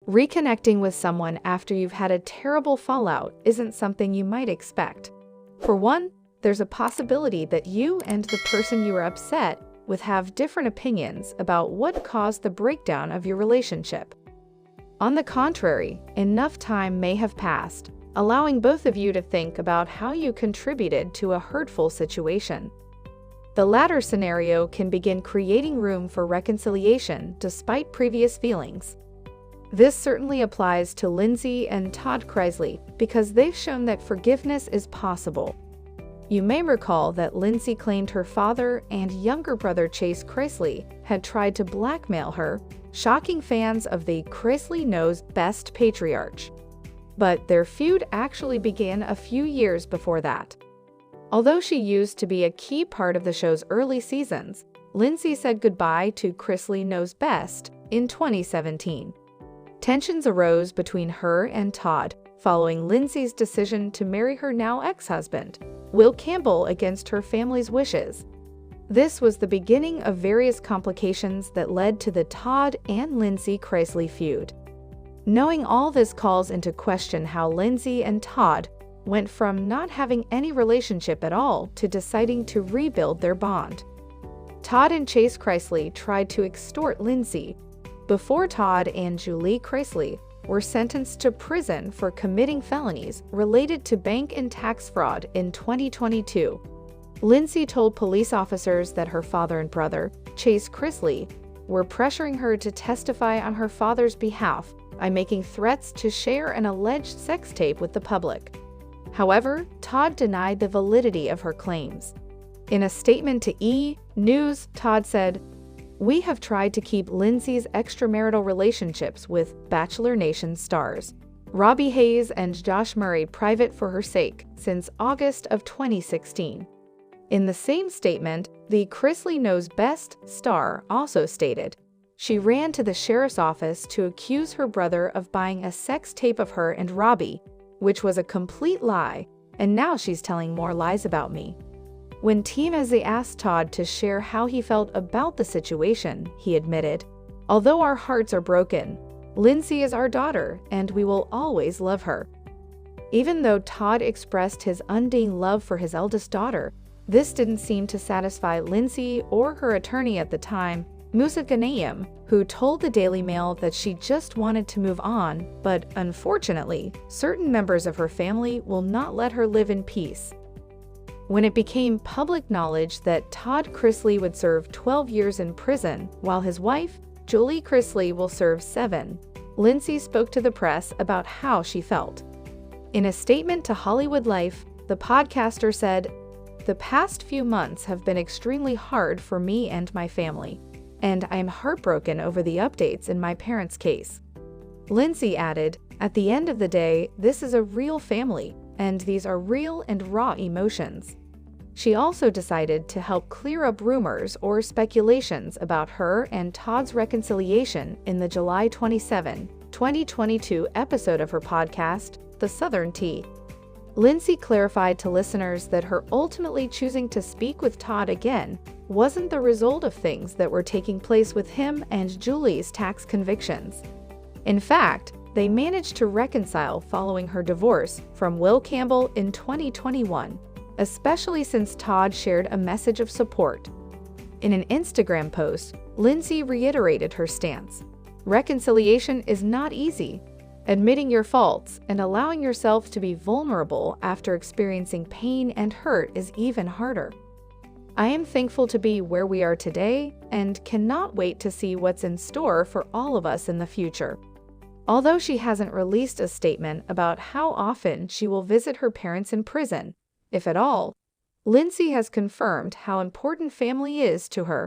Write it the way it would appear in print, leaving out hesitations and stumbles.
Reconnecting with someone after you've had a terrible fallout isn't something you might expect. For one, there's a possibility that you and the person you were upset with have different opinions about what caused the breakdown of your relationship. On the contrary, enough time may have passed, allowing both of you to think about how you contributed to a hurtful situation. The latter scenario can begin creating room for reconciliation despite previous feelings. This certainly applies to Lindsie and Todd Chrisley because they've shown that forgiveness is possible. You may recall that Lindsie claimed her father and younger brother Chase Chrisley had tried to blackmail her, shocking fans of the Chrisley Knows Best patriarch. But their feud actually began a few years before that. Although she used to be a key part of the show's early seasons, Lindsie said goodbye to Chrisley Knows Best in 2017. Tensions arose between her and Todd following Lindsie's decision to marry her now ex-husband, Will Campbell, against her family's wishes. This was the beginning of various complications that led to the Todd and Lindsie Chrisley feud. Knowing all this calls into question how Lindsie and Todd went from not having any relationship at all to deciding to rebuild their bond. Todd and Chase Chrisley tried to extort Lindsie before Todd and Julie Chrisley were sentenced to prison for committing felonies related to bank and tax fraud in 2022. Lindsie told police officers that her father and brother, Chase Chrisley, were pressuring her to testify on her father's behalf by making threats to share an alleged sex tape with the public. However, Todd denied the validity of her claims. In a statement to E! News, Todd said, "We have tried to keep Lindsie's extramarital relationships with Bachelor Nation stars Robbie Hayes and Josh Murray private for her sake since August of 2016. In the same statement, the Chrisley Knows Best star also stated, she ran to the sheriff's office to accuse her brother of buying a sex tape of her and Robbie, which was a complete lie, and now she's telling more lies about me. When TMZ asked Todd to share how he felt about the situation, he admitted, "Although our hearts are broken, Lindsie is our daughter, and we will always love her." Even though Todd expressed his undying love for his eldest daughter, this didn't seem to satisfy Lindsie or her attorney at the time, Musa Ghanayem, who told the Daily Mail that she just wanted to move on, but unfortunately, certain members of her family will not let her live in peace. When it became public knowledge that Todd Chrisley would serve 12 years in prison, while his wife, Julie Chrisley, will serve 7, Lindsie spoke to the press about how she felt. In a statement to Hollywood Life, the podcaster said, "The past few months have been extremely hard for me and my family, and I am heartbroken over the updates in my parents' case." Lindsie added, "At the end of the day, this is a real family, and these are real and raw emotions." She also decided to help clear up rumors or speculations about her and Todd's reconciliation in the July 27, 2022 episode of her podcast, The Southern Tea. Lindsie clarified to listeners that her ultimately choosing to speak with Todd again wasn't the result of things that were taking place with him and Julie's tax convictions. In fact, they managed to reconcile following her divorce from Will Campbell in 2021, especially since Todd shared a message of support. In an Instagram post, Lindsie reiterated her stance. Reconciliation is not easy. Admitting your faults and allowing yourself to be vulnerable after experiencing pain and hurt is even harder. I am thankful to be where we are today and cannot wait to see what's in store for all of us in the future. Although she hasn't released a statement about how often she will visit her parents in prison, if at all, Lindsie has confirmed how important family is to her